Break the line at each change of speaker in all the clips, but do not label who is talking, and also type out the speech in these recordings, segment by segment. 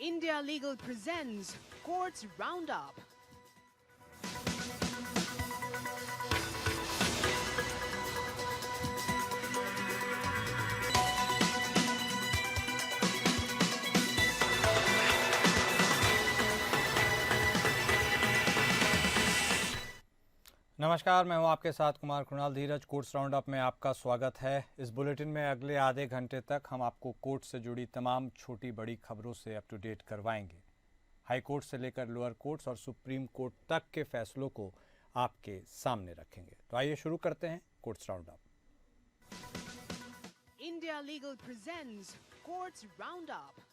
India Legal presents Courts Roundup.
नमस्कार, मैं हूं आपके साथ कुमार कृणाल धीरज। कोर्ट्स राउंड अप में आपका स्वागत है। इस बुलेटिन में अगले आधे घंटे तक हम आपको कोर्ट से जुड़ी तमाम छोटी बड़ी खबरों से अप टू डेट करवाएंगे। हाई कोर्ट से लेकर लोअर कोर्ट्स और सुप्रीम कोर्ट तक के फैसलों को आपके सामने रखेंगे। तो आइए शुरू करते हैं courts round up.
India Legal presents Courts Roundup.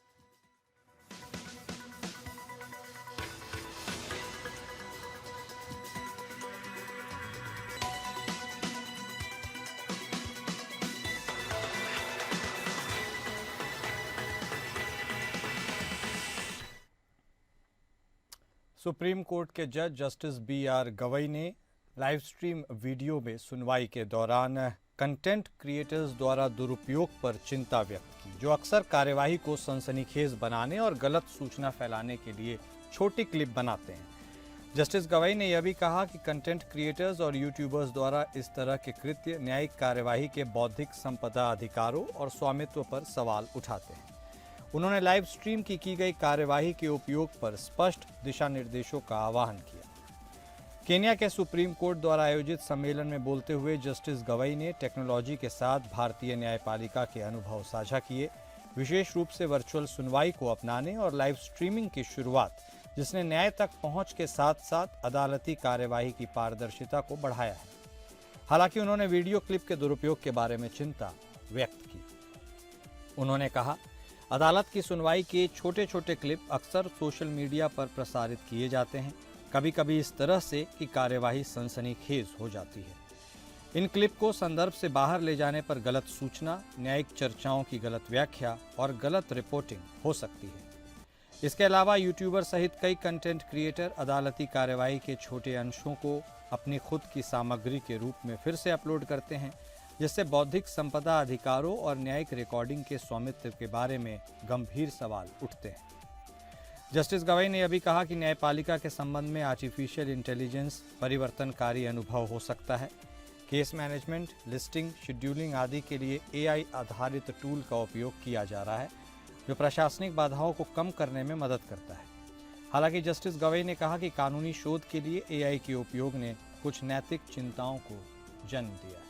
Supreme court के जज जस्टिस बी.आर. गवई ने लाइव स्ट्रीम वीडियो में सुनवाई के दौरान कंटेंट क्रिएटर्स द्वारा दुरुपयोग पर चिंता व्यक्त की, जो अक्सर कार्यवाही को सनसनीखेज बनाने और गलत सूचना फैलाने के लिए छोटी क्लिप बनाते हैं। जस्टिस गवई ने यह भी कहा कि कंटेंट क्रिएटर्स और यूट्यूबर्स द्वारा इस तरह के कृत्य न्यायिक कार्यवाही के बौद्धिक संपदा अधिकारों और स्वामित्व पर सवाल उठाते हैं। उन्होंने लाइव स्ट्रीम की गई कार्यवाही के उपयोग पर स्पष्ट दिशा निर्देशों का आह्वान किया। केन्या के सुप्रीम कोर्ट द्वारा आयोजित सम्मेलन में बोलते हुए जस्टिस गवई ने टेक्नोलॉजी के साथ भारतीय न्यायपालिका के अनुभव साझा किए, विशेष रूप से वर्चुअल सुनवाई को अपनाने और लाइव स्ट्रीमिंग की शुरुआत, जिसने न्याय तक पहुंच के साथ साथ अदालती कार्यवाही की पारदर्शिता को बढ़ाया है। हालांकि उन्होंने वीडियो क्लिप के दुरुपयोग के बारे में चिंता व्यक्त की। उन्होंने कहा, अदालत की सुनवाई के छोटे छोटे क्लिप अक्सर सोशल मीडिया पर प्रसारित किए जाते हैं, कभी कभी इस तरह से कि कार्यवाही सनसनीखेज हो जाती है। इन क्लिप को संदर्भ से बाहर ले जाने पर गलत सूचना, न्यायिक चर्चाओं की गलत व्याख्या और गलत रिपोर्टिंग हो सकती है। इसके अलावा यूट्यूबर सहित कई कंटेंट क्रिएटर अदालती कार्यवाही के छोटे अंशों को अपनी खुद की सामग्री के रूप में फिर से अपलोड करते हैं, जिससे बौद्धिक संपदा अधिकारों और न्यायिक रिकॉर्डिंग के स्वामित्व के बारे में गंभीर सवाल उठते हैं। जस्टिस गवई ने यह भी कहा कि न्यायपालिका के संबंध में आर्टिफिशियल इंटेलिजेंस परिवर्तनकारी अनुभव हो सकता है। केस मैनेजमेंट, लिस्टिंग, शेड्यूलिंग आदि के लिए एआई आधारित टूल का उपयोग किया जा रहा है, जो प्रशासनिक बाधाओं को कम करने में मदद करता है। हालांकि जस्टिस गवई ने कहा कि कानूनी शोध के लिए एआई के उपयोग ने कुछ नैतिक चिंताओं को जन्म दिया है।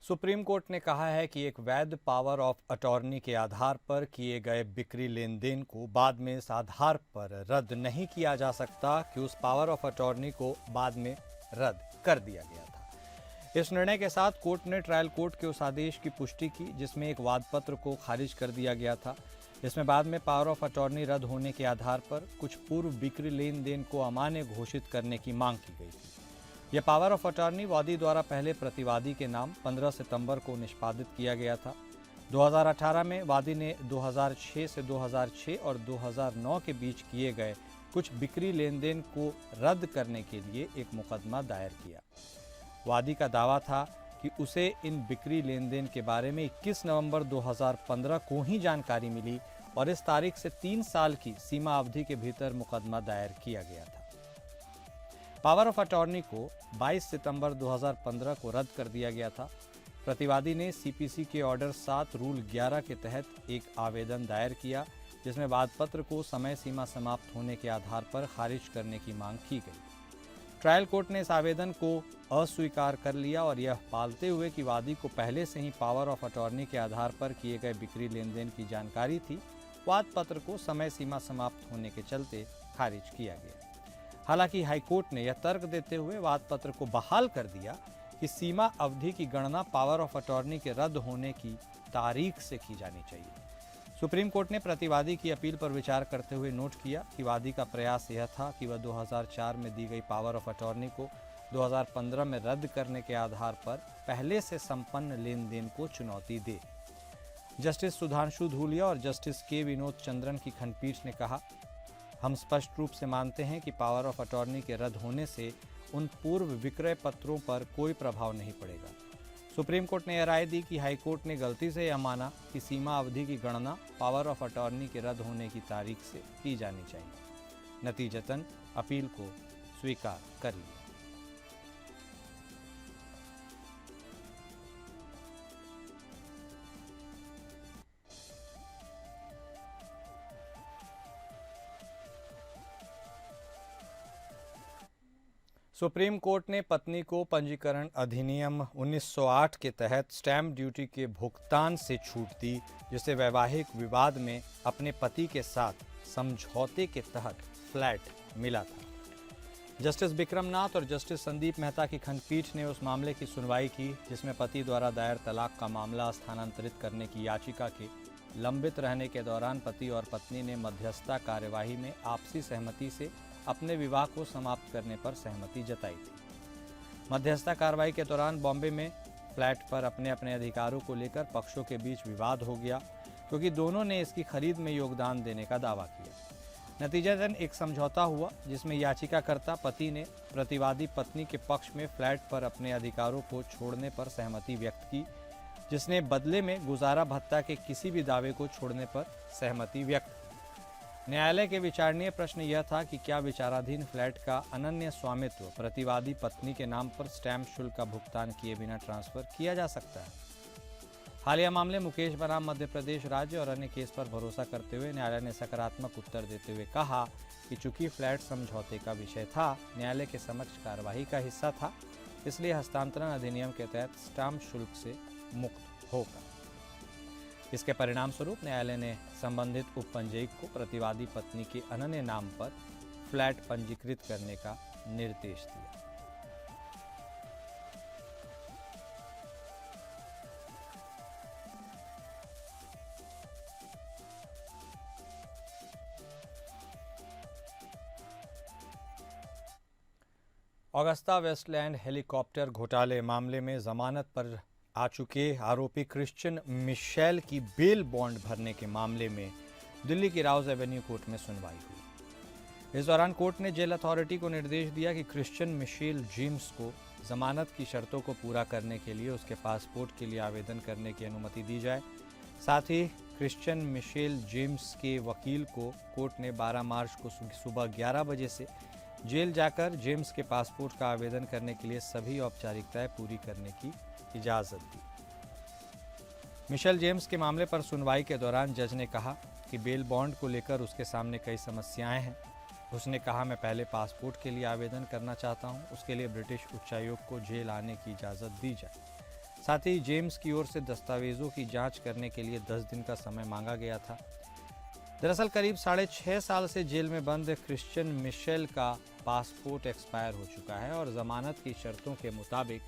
सुप्रीम कोर्ट ने कहा है कि एक वैध पावर ऑफ अटॉर्नी के आधार पर किए गए बिक्री लेन देन को बाद में इस आधार पर रद्द नहीं किया जा सकता कि उस पावर ऑफ अटॉर्नी को बाद में रद्द कर दिया गया था। इस निर्णय के साथ कोर्ट ने ट्रायल कोर्ट के उस आदेश की पुष्टि की, जिसमें एक वादपत्र को खारिज कर दिया गया था, जिसमें बाद में पावर ऑफ अटॉर्नी रद्द होने के आधार पर कुछ पूर्व बिक्री लेन देन को अमान्य घोषित करने की मांग की गई थी। यह पावर ऑफ अटॉर्नी वादी द्वारा पहले प्रतिवादी के नाम 15 सितंबर को निष्पादित किया गया था। 2018 में वादी ने 2006 से 2006 और 2009 के बीच किए गए कुछ बिक्री लेन देन को रद्द करने के लिए एक मुकदमा दायर किया। वादी का दावा था कि उसे इन बिक्री लेन देन के बारे में 21 नवंबर 2015 को ही जानकारी मिली और इस तारीख से 3 साल की सीमा अवधि के भीतर मुकदमा दायर किया गया था। पावर ऑफ अटॉर्नी को 22 सितंबर 2015 को रद्द कर दिया गया था। प्रतिवादी ने सीपीसी के ऑर्डर 7 रूल 11 के तहत एक आवेदन दायर किया, जिसमें वादपत्र को समय सीमा समाप्त होने के आधार पर खारिज करने की मांग की गई। ट्रायल कोर्ट ने इस आवेदन को अस्वीकार कर लिया और यह पालते हुए कि वादी को पहले से ही पावर ऑफ अटॉर्नी के आधार पर किए गए बिक्री लेन देन की जानकारी थी, वादपत्र को समय सीमा समाप्त होने के चलते खारिज किया गया। हालांकि हाईकोर्ट ने यह तर्क देते हुए वादपत्र को बहाल कर दिया कि सीमा अवधि की गणना पावर ऑफ अटॉर्नी के रद्द होने की तारीख से की जानी चाहिए। सुप्रीम कोर्ट ने प्रतिवादी की अपील पर विचार करते हुए नोट किया कि वादी का प्रयास यह था कि वह 2004 में दी गई पावर ऑफ अटॉर्नी को 2015 में रद्द करने के आधार पर पहले से संपन्न लेन देन को चुनौती दे। जस्टिस सुधांशु धूलिया और जस्टिस के विनोद चंद्रन की खंडपीठ ने कहा, हम स्पष्ट रूप से मानते हैं कि पावर ऑफ अटॉर्नी के रद्द होने से उन पूर्व विक्रय पत्रों पर कोई प्रभाव नहीं पड़ेगा। सुप्रीम कोर्ट ने यह राय दी कि हाई कोर्ट ने गलती से यह माना कि सीमा अवधि की गणना पावर ऑफ अटॉर्नी के रद्द होने की तारीख से की जानी चाहिए। नतीजतन अपील को स्वीकार कर लिया। सुप्रीम कोर्ट ने पत्नी को पंजीकरण अधिनियम 1908 के तहत स्टैंप ड्यूटी के भुगतान से छूट दी, जिसे वैवाहिक विवाद में अपने पति के साथ समझौते के तहत फ्लैट मिला था। जस्टिस विक्रमनाथ और जस्टिस संदीप मेहता की खंडपीठ ने उस मामले की सुनवाई की जिसमें पति द्वारा दायर तलाक का मामला स्थानांतरित करने की याचिका के लंबित रहने के दौरान पति और पत्नी ने मध्यस्थता कार्यवाही में आपसी सहमति से अपने विवाह को समाप्त करने पर सहमति जताई थी। मध्यस्थता कार्रवाई के दौरान बॉम्बे में फ्लैट पर अपने अपने अधिकारों को लेकर पक्षों के बीच विवाद हो गया, क्योंकि दोनों ने इसकी खरीद में योगदान देने का दावा किया। नतीजतन एक समझौता हुआ जिसमें याचिकाकर्ता पति ने प्रतिवादी पत्नी के पक्ष में फ्लैट पर अपने अधिकारों को छोड़ने पर सहमति व्यक्त की, जिसने बदले में गुजारा भत्ता के किसी भी दावे को छोड़ने पर सहमति व्यक्त की। न्यायालय के विचारणीय प्रश्न यह था कि क्या विचाराधीन फ्लैट का अनन्य स्वामित्व प्रतिवादी पत्नी के नाम पर स्टैंप शुल्क का भुगतान किए बिना ट्रांसफर किया जा सकता है। हालिया मामले मुकेश बनाम मध्य प्रदेश राज्य और अन्य केस पर भरोसा करते हुए न्यायालय ने सकारात्मक उत्तर देते हुए कहा कि चूंकि फ्लैट समझौते का विषय था, न्यायालय के समक्ष कार्यवाही का हिस्सा था, इसलिए हस्तांतरण अधिनियम के तहत स्टैंप शुल्क से मुक्त होगा। इसके परिणाम स्वरूप न्यायालय ने संबंधित उपपंजीयक को प्रतिवादी पत्नी के अनन्य नाम पर फ्लैट पंजीकृत करने का निर्देश दिया। ऑगस्टा वेस्टलैंड हेलीकॉप्टर घोटाले मामले में जमानत पर आ चुके आरोपी क्रिश्चियन मिशेल की बेल बॉन्ड भरने के मामले में दिल्ली की राउज एवेन्यू कोर्ट में सुनवाई हुई। इस दौरान कोर्ट ने जेल अथॉरिटी को निर्देश दिया कि क्रिश्चियन मिशेल जेम्स को जमानत की शर्तों को पूरा करने के लिए उसके पासपोर्ट के लिए आवेदन करने की अनुमति दी जाए। साथ ही क्रिश्चियन मिशेल जेम्स के वकील को कोर्ट ने 12 मार्च को सुबह 11 बजे से जेल जाकर जेम्स के पासपोर्ट का आवेदन करने के लिए सभी औपचारिकताएं पूरी करने की इजाजत दी। मिशेल जेम्स के मामले पर सुनवाई के दौरान जज ने कहा कि बेल बॉन्ड को लेकर उसके सामने कई समस्याएं हैं। उसने कहा, मैं पहले पासपोर्ट के लिए आवेदन करना चाहता हूं, उसके लिए ब्रिटिश उच्चायोग को जेल आने की इजाज़त दी जाए। साथ ही जेम्स की ओर से दस्तावेजों की जांच करने के लिए 10 दिन का समय मांगा गया था। दरअसल करीब 6.5 साल से जेल में बंद क्रिश्चियन मिशेल का पासपोर्ट एक्सपायर हो चुका है और जमानत की शर्तों के मुताबिक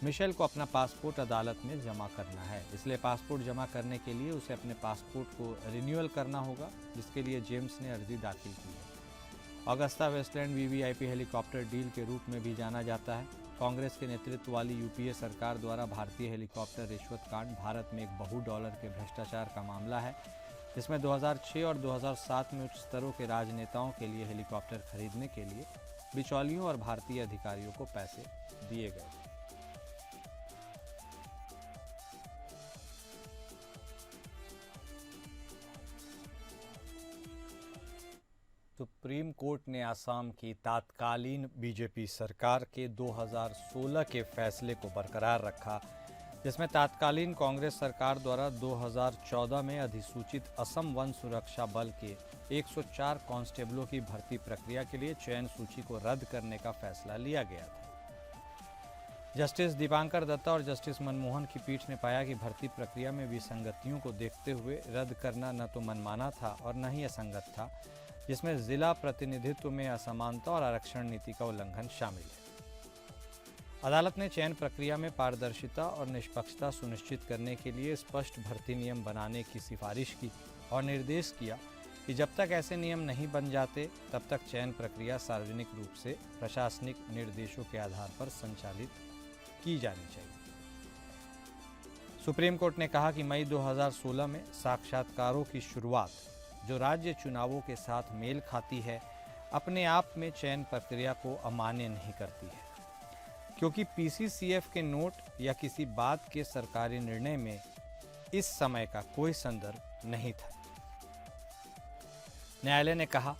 मिशेल को अपना पासपोर्ट अदालत में जमा करना है। इसलिए पासपोर्ट जमा करने के लिए उसे अपने पासपोर्ट को रिन्यूअल करना होगा, जिसके लिए जेम्स ने अर्जी दाखिल की है। Augusta Westland VVIP helicopter deal के रूप में भी जाना जाता है। कांग्रेस के नेतृत्व वाली यूपीए सरकार द्वारा भारतीय हेलीकॉप्टर रिश्वत कांड भारत में एक बहु डॉलर के भ्रष्टाचार का मामला है, जिसमें 2006 और 2007 में उच्च स्तरों के राजनेताओं के लिए हेलीकॉप्टर खरीदने के लिए बिचौलियों और भारतीय अधिकारियों को पैसे दिए गए। सुप्रीम कोर्ट ने असम की तात्कालीन बीजेपी सरकार के 2016 के फैसले को बरकरार रखा, जिसमें तात्कालीन कांग्रेस सरकार द्वारा 2014 में अधिसूचित असम वन सुरक्षा बल के 104 कांस्टेबलों की भर्ती प्रक्रिया के लिए चयन सूची को रद्द करने का फैसला लिया गया था। जस्टिस दीपांकर दत्ता और जस्टिस मनमोहन की पीठ ने पाया कि भर्ती प्रक्रिया में विसंगतियों को देखते हुए रद्द करना न तो मनमाना था और न ही असंगत था, जिसमें जिला प्रतिनिधित्व में असमानता और आरक्षण नीति का उल्लंघन शामिल है। अदालत ने चयन प्रक्रिया में पारदर्शिता और निष्पक्षता सुनिश्चित करने के लिए स्पष्ट भर्ती नियम बनाने की सिफारिश की और निर्देश किया कि जब तक ऐसे नियम नहीं बन जाते तब तक चयन प्रक्रिया सार्वजनिक रूप से प्रशासनिक निर्देशों के आधार पर संचालित की जानी चाहिए। सुप्रीम कोर्ट ने कहा कि मई 2016 में साक्षात्कारों की शुरुआत, जो राज्य चुनावों के साथ मेल खाती है, अपने आप में चयन प्रक्रिया को अमान्य नहीं करती है, क्योंकि पीसीसीएफ के नोट या किसी बात के सरकारी निर्णय में इस समय का कोई संदर्भ नहीं था। न्यायालय ने कहा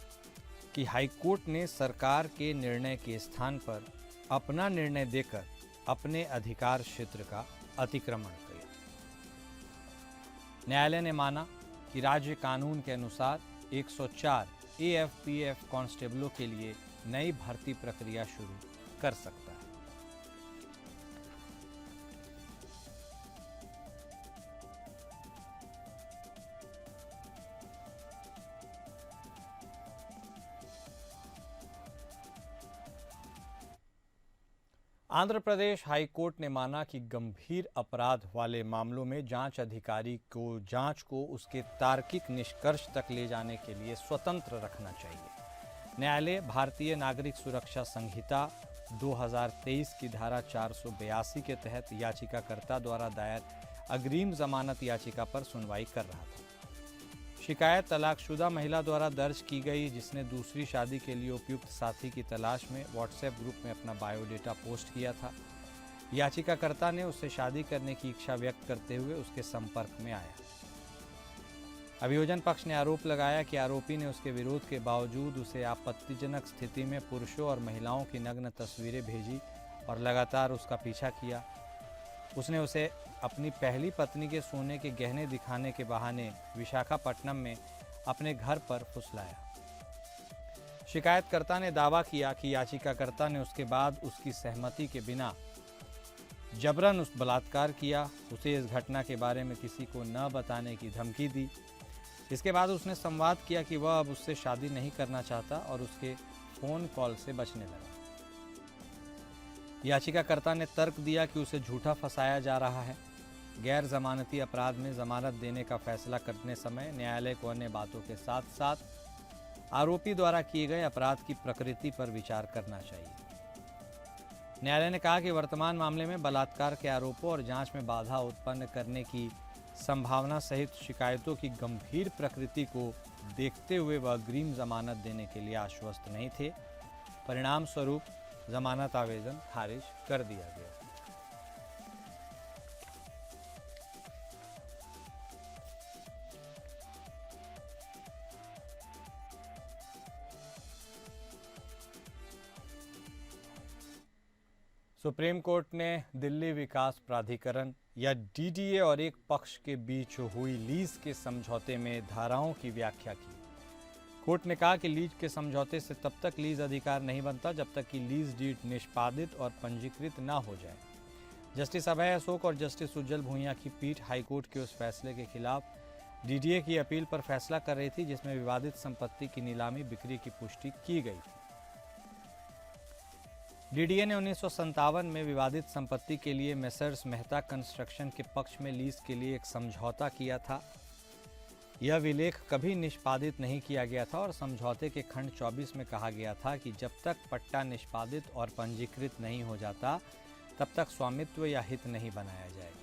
कि हाईकोर्ट ने सरकार के निर्णय के स्थान पर अपना निर्णय देकर अपने अधिकार क्षेत्र का अतिक्रमण किया। न्यायालय ने माना कि राज्य कानून के अनुसार 104 एएफपीएफ कांस्टेबलों के लिए नई भर्ती प्रक्रिया शुरू कर सकता है। आंध्र प्रदेश हाईकोर्ट ने माना कि गंभीर अपराध वाले मामलों में जांच अधिकारी को जांच को उसके तार्किक निष्कर्ष तक ले जाने के लिए स्वतंत्र रखना चाहिए। न्यायालय भारतीय नागरिक सुरक्षा संहिता 2023 की धारा 482 के तहत याचिकाकर्ता द्वारा दायर अग्रिम जमानत याचिका पर सुनवाई कर रहा था। शिकायत तलाकशुदा महिला द्वारा दर्ज की गई, जिसने दूसरी शादी के लिए उपयुक्त साथी की तलाश में व्हाट्सएप ग्रुप में अपना बायोडेटा पोस्ट किया था। याचिकाकर्ता ने उससे शादी करने की इच्छा व्यक्त करते हुए उसके संपर्क में आया। अभियोजन पक्ष ने आरोप लगाया कि आरोपी ने उसके विरोध के बावजूद उसे आपत्तिजनक स्थिति में पुरुषों और महिलाओं की नग्न तस्वीरें भेजी और लगातार उसका पीछा किया। उसने उसे अपनी पहली पत्नी के सोने के गहने दिखाने के बहाने विशाखापट्टनम में अपने घर पर फुसलाया। शिकायतकर्ता ने दावा किया कि याचिकाकर्ता ने उसके बाद उसकी सहमति के बिना जबरन उस बलात्कार किया, उसे इस घटना के बारे में किसी को न बताने की धमकी दी। इसके बाद उसने संवाद किया कि वह अब उससे शादी नहीं करना चाहता और उसके फ़ोन कॉल से बचने लगा। याचिकाकर्ता ने तर्क दिया कि उसे झूठा फंसाया जा रहा है। गैर जमानती अपराध में जमानत देने का फैसला करने समय न्यायालय को अन्य बातों के साथ साथ आरोपी द्वारा किए गए अपराध की प्रकृति पर विचार करना चाहिए। न्यायालय ने कहा कि वर्तमान मामले में बलात्कार के आरोपों और जांच में बाधा उत्पन्न करने की संभावना सहित शिकायतों की गंभीर प्रकृति को देखते हुए वह अग्रिम जमानत देने के लिए आश्वस्त नहीं थे। परिणाम स्वरूप जमानत आवेदन खारिज कर दिया गया। सुप्रीम कोर्ट ने दिल्ली विकास प्राधिकरण या डीडीए और एक पक्ष के बीच हुई लीज के समझौते में धाराओं की व्याख्या की। कोर्ट ने कहा कि लीज के समझौते से तब तक लीज अधिकार नहीं बनता जब तक कि लीज डीड निष्पादित और पंजीकृत न हो जाए। जस्टिस अभय अशोक और जस्टिस उज्जवल भुइयां की पीठ हाईकोर्ट के उस फैसले के खिलाफ डीडीए की अपील पर फैसला कर रही थी, जिसमें विवादित संपत्ति की नीलामी बिक्री की पुष्टि की गई थी। डीडीए ने 1957 में विवादित संपत्ति के लिए मेसर्स मेहता कंस्ट्रक्शन के पक्ष में लीज के लिए एक समझौता किया था। यह विलेख कभी निष्पादित नहीं किया गया था और समझौते के खंड 24 में कहा गया था कि जब तक पट्टा निष्पादित और पंजीकृत नहीं हो जाता तब तक स्वामित्व या हित नहीं बनाया जाएगा।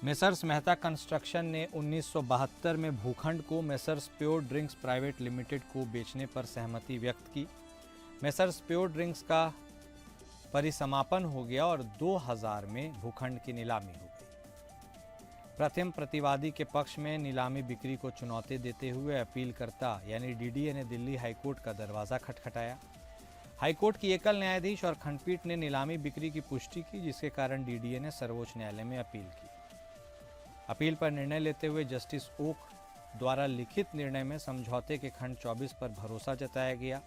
मेसर्स मेहता कंस्ट्रक्शन ने 1972 में भूखंड को messrs pure drinks private limited को बेचने पर सहमति व्यक्त की। मेसर्स प्योर ड्रिंक्स का परिसमापन हो गया और 2000 में भूखंड की नीलामी हो गई। प्रथम प्रतिवादी के पक्ष में नीलामी बिक्री को चुनौती देते हुए अपीलकर्ता यानी डीडीए ने दिल्ली हाईकोर्ट का दरवाजा खटखटाया। हाईकोर्ट की एकल न्यायाधीश और खंडपीठ ने नीलामी बिक्री की पुष्टि की, जिसके कारण डीडीए ने सर्वोच्च न्यायालय में अपील की। अपील पर निर्णय लेते हुए जस्टिस ओक द्वारा लिखित निर्णय में समझौते के खंड 24 पर भरोसा जताया गया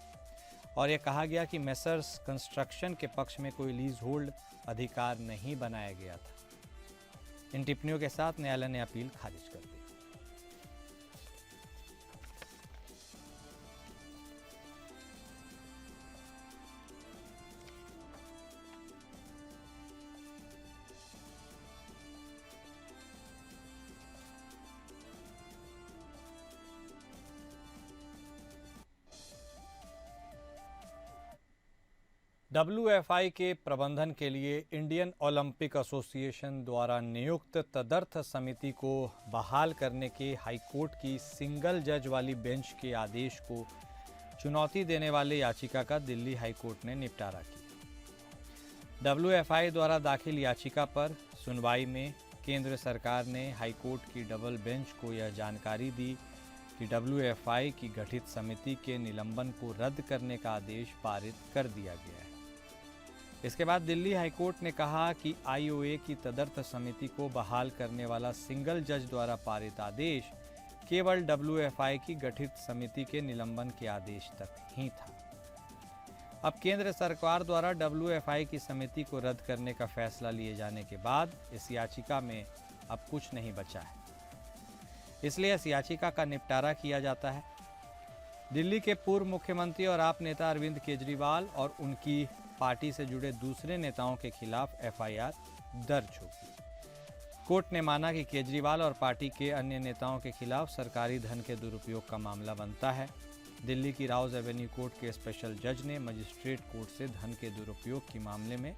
और यह कहा गया कि मेसर्स कंस्ट्रक्शन के पक्ष में कोई लीज होल्ड अधिकार नहीं बनाया गया था। इन टिप्पणियों के साथ न्यायालय ने अपील खारिज कर दी। WFI के प्रबंधन के लिए इंडियन ओलंपिक एसोसिएशन द्वारा नियुक्त तदर्थ समिति को बहाल करने के हाईकोर्ट की सिंगल जज वाली बेंच के आदेश को चुनौती देने वाले याचिका का दिल्ली हाईकोर्ट ने निपटारा किया। WFI द्वारा दाखिल याचिका पर सुनवाई में केंद्र सरकार ने हाईकोर्ट की डबल बेंच को यह जानकारी दी कि WFI की गठित समिति के निलंबन को रद्द करने का आदेश पारित कर दिया गया है। इसके बाद दिल्ली हाईकोर्ट ने कहा कि IOA की तदर्थ समिति को बहाल करने वाला सिंगल जज द्वारा पारित आदेश केवल WFI की गठित समिति के निलंबन के आदेश तक ही था। अब केंद्र सरकार द्वारा WFI की समिति को रद्द करने का फैसला लिए जाने के बाद इस याचिका में अब कुछ नहीं बचा है, इसलिए इस याचिका का निपटारा किया जाता है। दिल्ली के पूर्व मुख्यमंत्री और आप नेता अरविंद केजरीवाल और उनकी पार्टी से जुड़े दूसरे नेताओं के खिलाफ FIR दर्ज होगी। कोर्ट ने माना कि केजरीवाल और पार्टी के अन्य नेताओं के खिलाफ सरकारी धन के दुरुपयोग का मामला बनता है। दिल्ली की राउज एवेन्यू कोर्ट के स्पेशल जज ने मजिस्ट्रेट कोर्ट से धन के दुरुपयोग के मामले में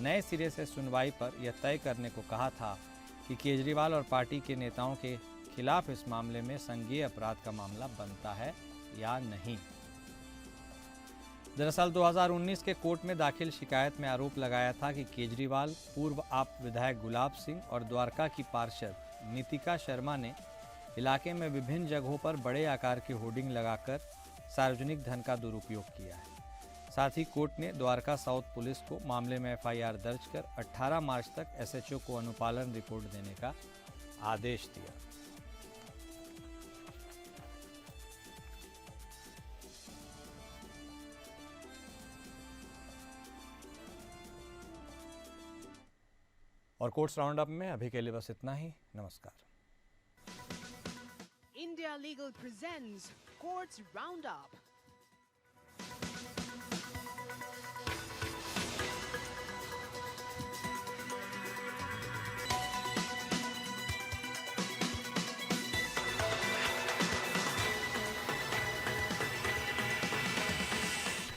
नए सिरे से सुनवाई पर यह तय करने को कहा था कि केजरीवाल और पार्टी के नेताओं के खिलाफ इस मामले में संज्ञेय अपराध का मामला बनता है या नहीं। दरअसल 2019 के कोर्ट में दाखिल शिकायत में आरोप लगाया था कि केजरीवाल, पूर्व आप विधायक गुलाब सिंह और द्वारका की पार्षद नीतिका शर्मा ने इलाके में विभिन्न जगहों पर बड़े आकार के होर्डिंग लगाकर सार्वजनिक धन का दुरुपयोग किया है। साथ ही कोर्ट ने द्वारका साउथ पुलिस को मामले में FIR दर्ज कर 18 मार्च तक SHO को अनुपालन रिपोर्ट देने का आदेश दिया। और कोर्ट्स राउंड अप में अभी के लिए बस इतना ही। नमस्कार।
India Legal presents Courts Roundup.